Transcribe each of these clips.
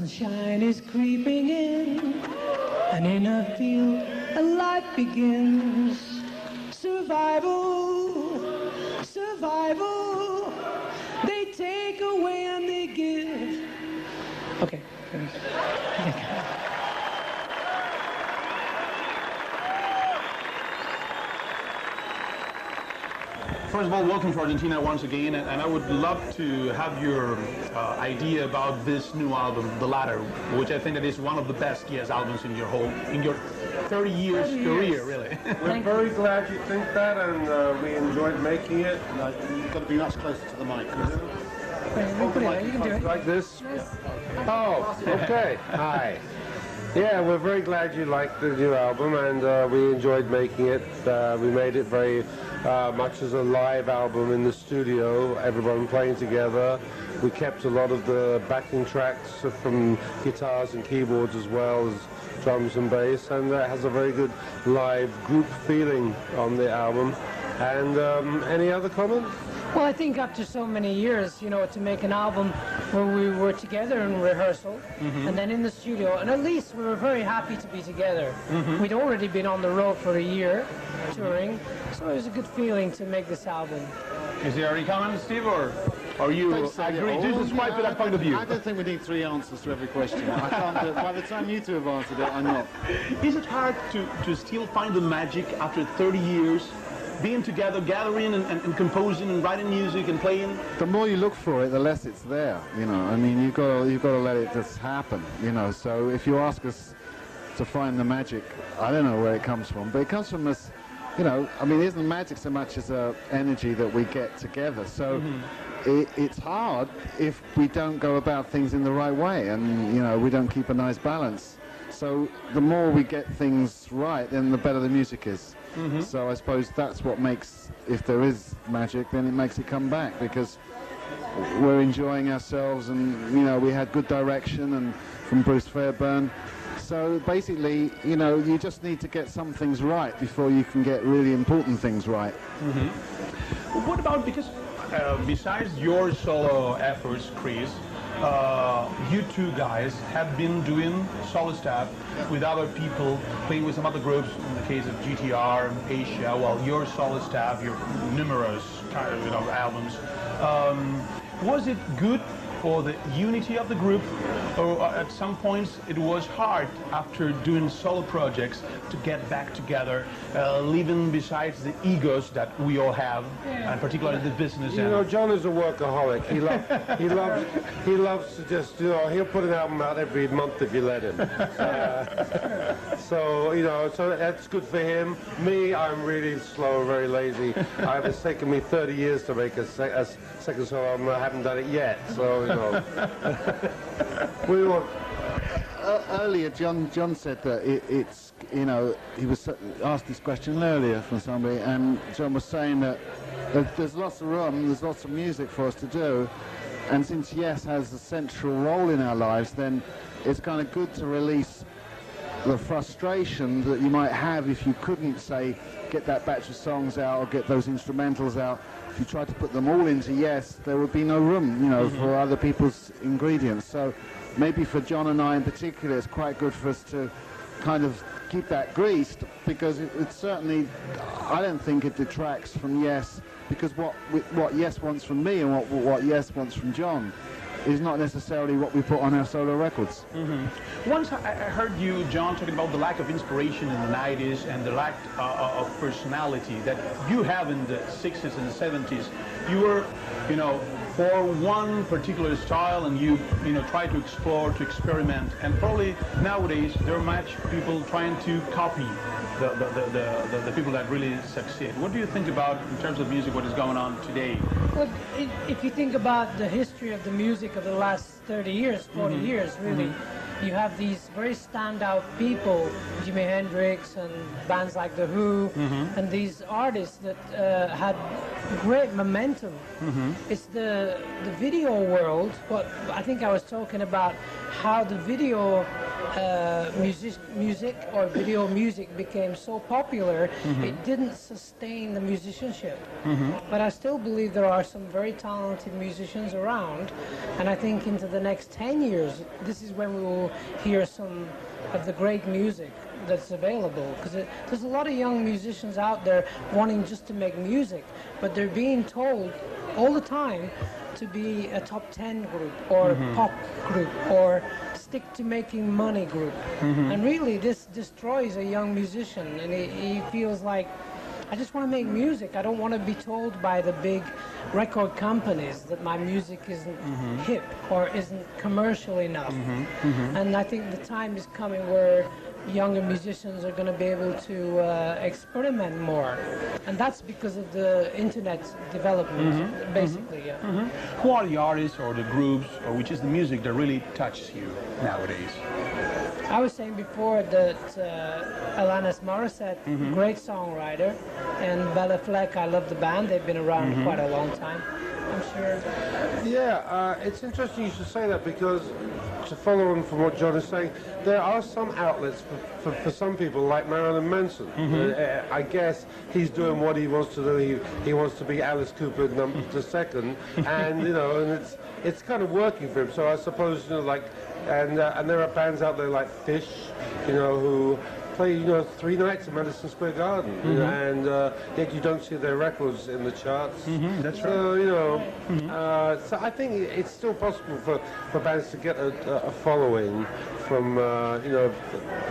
Sunshine is creeping in, and in a field a life begins. Survival, survival, they take away and they give. Okay. First of all, welcome to Argentina once again, and I would love to have your idea about this new album, The Ladder, which I think that is one of the best Yes albums in your 30 years career, really. We're very glad you think that, and we enjoyed making it. No, you've got to be much closer to the mic. You can do it. Like this? Oh, okay. Hi. Yeah, we're very glad you liked the new album, and we enjoyed making it. We made it very much as a live album in the studio, everyone playing together. We kept a lot of the backing tracks from guitars and keyboards as well as drums and bass, and it has a very good live group feeling on the album. And any other comments? Well, I think after so many years, you know, to make an album where we were together in rehearsal and then in the studio, and at least we were very happy to be together. We'd already been on the road for a year touring, so it was a good feeling to make this album. Is there any comments, Steve, or you agree? Just describe that point of view. I don't think we need 3 answers to every question. I can't do it. By the time you two have answered it, I'm not. Is it hard to still find the magic after 30 years? Being together, gathering and composing and writing music and playing. The more you look for it, the less it's there. You know, I mean, you've got to let it just happen. You know, so if you ask us to find the magic, I don't know where it comes from, but it comes from us. You know, I mean, it isn't magic so much as a energy that we get together. So it's hard if we don't go about things in the right way, and you know, we don't keep a nice balance. So the more we get things right, then the better the music is. So I suppose that's what makes, if there is magic, then it makes it come back, because we're enjoying ourselves, and you know, we had good direction and from Bruce Fairbairn. So basically, you know, you just need to get some things right before you can get really important things right. Well, what about, because besides your solo efforts, Chris, you two guys have been doing solo stuff with other people, playing with some other groups, in the case of GTR and Asia, while your solo stuff, your numerous albums. Was it good for the unity of the group, or at some points it was hard after doing solo projects to get back together, leaving besides the egos that we all have, and particularly the business You end? know, John is a workaholic. He loves to just, you know, he'll put an album out every month if you let him. So, you know, so that's good for him. Me, I'm really slow, very lazy. It's taken me 30 years to make a second solo album. I haven't done it yet, so, you know. We want... Earlier, John said that it's, you know, he was asked this question earlier from somebody, and John was saying that there's lots of room, there's lots of music for us to do, and since Yes has a central role in our lives, then it's kind of good to release the frustration that you might have if you couldn't, say, get that batch of songs out or get those instrumentals out. If you tried to put them all into Yes, there would be no room, you know, for other people's ingredients. So maybe for John and I in particular, it's quite good for us to kind of keep that greased, because it certainly, I don't think it detracts from Yes, because what Yes wants from me and what Yes wants from John is not necessarily what we put on our solo records. Once I heard you, John, talking about the lack of inspiration in the 90s and the lack of personality that you have in the 60s and 70s. You were, you know, for one particular style, and you try to explore, to experiment, and probably nowadays there are much people trying to copy the people that really succeed. What do you think about, in terms of music, what is going on today? Well, if you think about the history of the music of the last 30 years, 40 years, really, you have these very standout people, Jimi Hendrix and bands like The Who, and these artists that had great momentum. It's the video world, but I think I was talking about how the video music or video music became so popular, it didn't sustain the musicianship. But I still believe there are some very talented musicians around, and I think into the next 10 years, this is when we will hear some of the great music that's available, because there's a lot of young musicians out there wanting just to make music, but they're being told all the time to be a top 10 group or pop group or stick to making money group. And really this destroys a young musician, and he feels like, I just want to make music. I don't want to be told by the big record companies that my music isn't hip or isn't commercial enough. And I think the time is coming where younger musicians are going to be able to experiment more, and that's because of the internet development, basically. Who are the artists or the groups, or which is the music that really touches you nowadays? I was saying before that Alanis Morissette, great songwriter, and Bella Fleck, I love the band. They've been around quite a long time, I'm sure. Yeah, it's interesting you should say that, because to follow on from what John is saying, there are some outlets for some people, like Marilyn Manson. I guess he's doing what he wants to do. He wants to be Alice Cooper II, and you know, and it's kind of working for him. So I suppose, you know, like, and there are bands out there like Fish, you know, who play, you know, 3 nights at Madison Square Garden, you know, and yet you don't see their records in the charts. That's right. So, you know, so I think it's still possible for bands to get a following from, you know,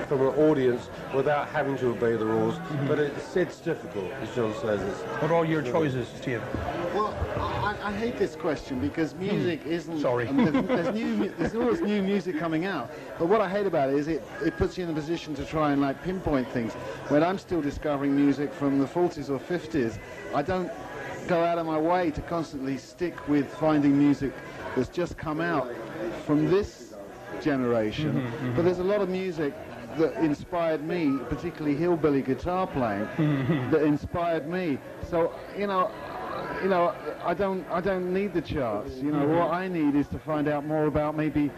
from an audience without having to obey the rules. But it's difficult, as John says. What are your choices, Steve? Well, I hate this question because music isn't... Sorry. I mean, there's always new music coming out. But what I hate about it is it puts you in a position to try and like pinpoint things. When I'm still discovering music from the 40s or 50s, I don't go out of my way to constantly stick with finding music that's just come out from this generation. But there's a lot of music that inspired me, particularly hillbilly guitar playing, that inspired me. So, you know, I don't need the charts. You know, what I need is to find out more about maybe,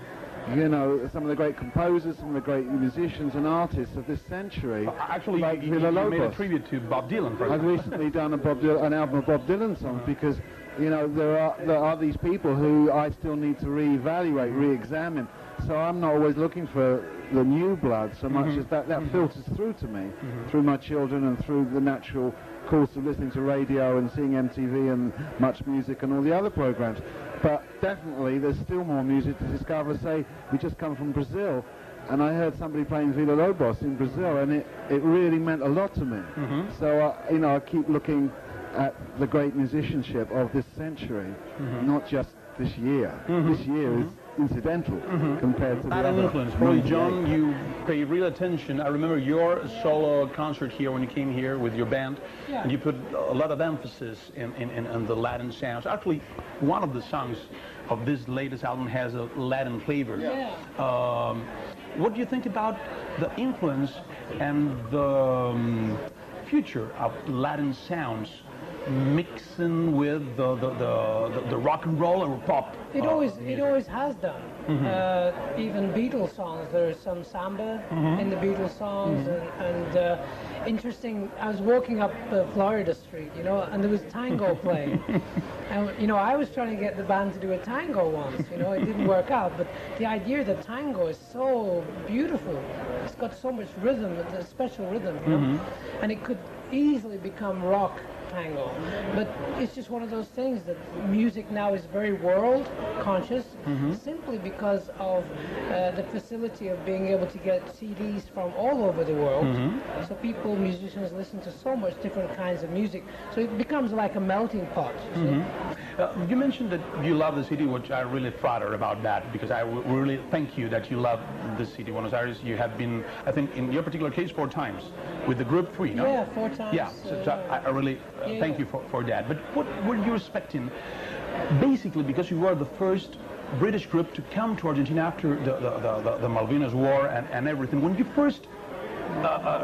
you know, some of the great composers, some of the great musicians and artists of this century. Actually, like you Villa made a Lobos. tribute to Bob Dylan, for I've example. recently done an album of Bob Dylan songs because, you know, there are these people who I still need to re-evaluate, re-examine. So I'm not always looking for the new blood so much as that filters through to me, through my children and through the natural course of listening to radio and seeing MTV and Much Music and all the other programs. But definitely there's still more music to discover. Say, we just come from Brazil, and I heard somebody playing Villa Lobos in Brazil, and it really meant a lot to me. So, you know, I keep looking at the great musicianship of this century, not just this year. This year is incidental compared to the That other influence. Probably, 98. John, you pay real attention. I remember your solo concert here when you came here with your band, and you put a lot of emphasis in the Latin sounds. Actually, one of the songs of this latest album has a Latin flavor. What do you think about the influence and the future of Latin sounds mixing with the rock and roll or pop? It always has done. Even Beatles songs, there's some samba in the Beatles songs, and interesting. I was walking up Florida Street, you know, and there was tango playing, and you know, I was trying to get the band to do a tango once, you know, it didn't work out, but the idea that tango is so beautiful, it's got so much rhythm, it's a special rhythm, you know, and it could easily become rock tango, but it's just one of those things that music now is very world conscious, simply because of the facility of being able to get CDs from all over the world. So people, musicians, listen to so much different kinds of music, so it becomes like a melting pot. You mentioned that you love the city, which I'm really flattered about that, because I really thank you that you love the city, Buenos Aires. You have been, I think, in your particular case, 4 times with the group 3, no? Yeah, 4 times. Yeah, so I really thank you for that. But what were you expecting, basically, because you were the first British group to come to Argentina after the Malvinas War and everything. When you first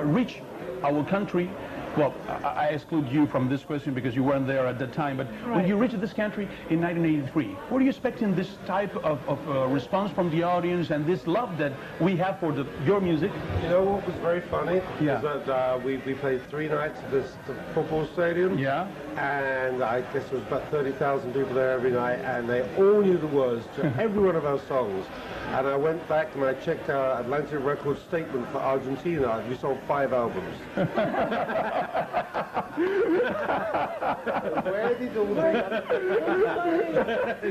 reached our country, well, I exclude you from this question because you weren't there at that time, but when Right. you reached this country in 1983, were you expecting this type of response from the audience and this love that we have for your music? You know what was very funny? Yeah. Is that we played 3 nights at the football stadium. Yeah. And I guess there was about 30,000 people there every night, and they all knew the words to every one of our songs. And I went back and I checked our Atlantic Records statement for Argentina. We sold 5 albums. Where did all the...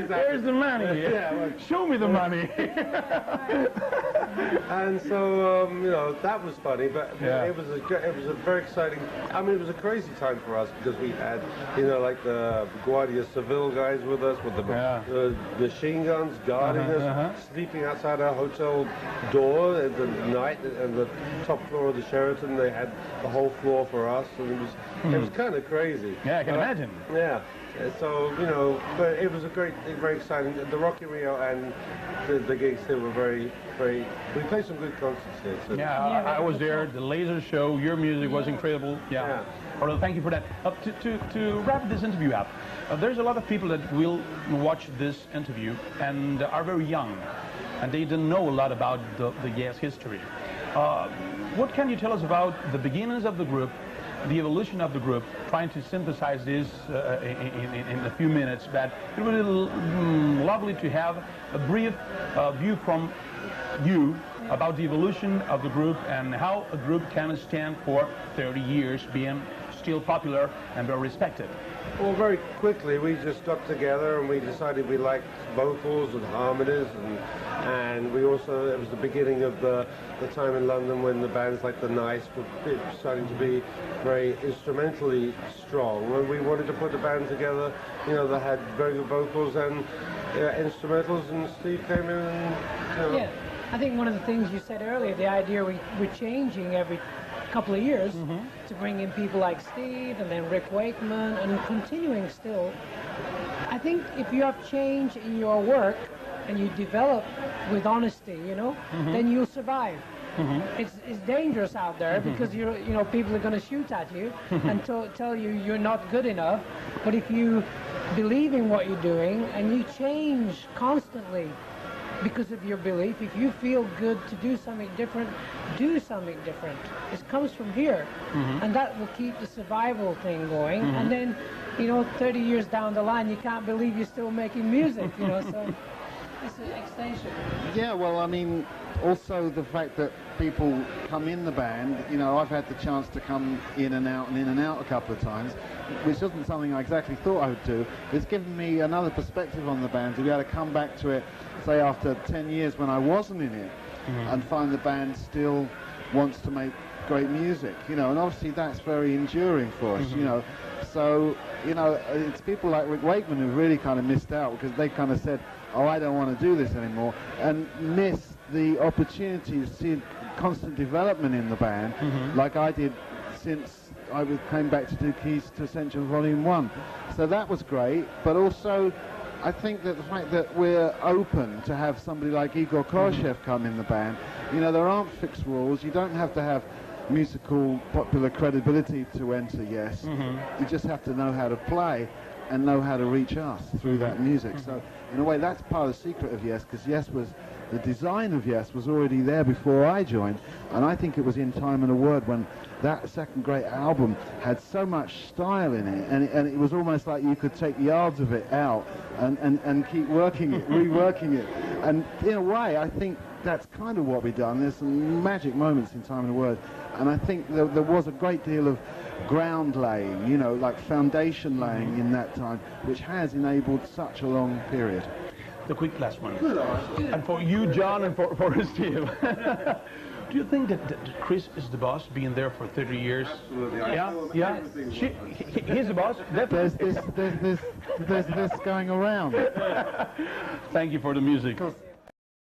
There's the money. Yeah, well, Show me the money. And so, you know, that was funny, but Yeah. it was a very exciting. I mean, it was a crazy time for us because we had, you know, like the Guardia Civil guys with us, with the machine guns guarding us, sleeping outside our hotel door at the night, and the top floor of the Sheraton. They had the whole floor for us, and it was kind of crazy. Yeah, I can imagine. Yeah. So, you know, but it was very exciting. The Rock in Rio and the gigs here were very, we played some good concerts here. So. Yeah, I was there. The laser show, your music was incredible. Yeah. Well, thank you for that. To wrap this interview up, there's a lot of people that will watch this interview and are very young, and they don't know a lot about the Yes history. What can you tell us about the beginnings of the group, the evolution of the group, trying to synthesize this in a few minutes, but it would be lovely to have a brief view from you about the evolution of the group and how a group can stand for 30 years being still popular and very respected. Well, very quickly we just got together and we decided we liked vocals and harmonies, and we also, it was the beginning of the time in London when the bands like the Nice were starting to be very instrumentally strong, and we wanted to put a band together, you know, that had very good vocals and instrumentals, and Steve came in and, you know. Yeah, I think one of the things you said earlier, the idea we're changing every couple of years to bring in people like Steve and then Rick Wakeman and continuing still. I think if you have change in your work and you develop with honesty, you know, then you'll survive. It's dangerous out there because you know people are going to shoot at you and tell you you're not good enough. But if you believe in what you're doing and you change constantly because of your belief, if you feel good to do something different, do something different. It comes from here, and that will keep the survival thing going. And then, you know, 30 years down the line, you can't believe you're still making music, you know, so it's an extension. Yeah, well, I mean, also the fact that people come in the band, you know, I've had the chance to come in and out a couple of times, which isn't something I exactly thought I would do. It's given me another perspective on the band to be able to come back to it, say, after 10 years when I wasn't in it, and find the band still wants to make great music, you know, and obviously that's very enduring for us, you know. So, you know, it's people like Rick Wakeman who really kind of missed out because they kind of said, oh, I don't want to do this anymore, and missed the opportunity to see constant development in the band, like I did since I came back to do Keys to Ascension Volume 1. So that was great, but also I think that the fact that we're open to have somebody like Igor Khrushchev come in the band, you know, there aren't fixed rules. You don't have to have musical popular credibility to enter Yes. You just have to know how to play and know how to reach us through that music. So in a way that's part of the secret of Yes, because Yes was, the design of Yes was already there before I joined, and I think it was In Time and a Word when that second great album had so much style in it, and it was almost like you could take yards of it out and keep working it, reworking it. And in a way, I think that's kind of what we've done. There's some magic moments in Time and a Word, and I think there was a great deal of ground laying, you know, like foundation laying in that time, which has enabled such a long period. The quick last one. And for you, John, and for Steve. Do you think that Chris is the boss, being there for 30 years? Absolutely. Yeah. He's the boss. There's this going around. Thank you for the music.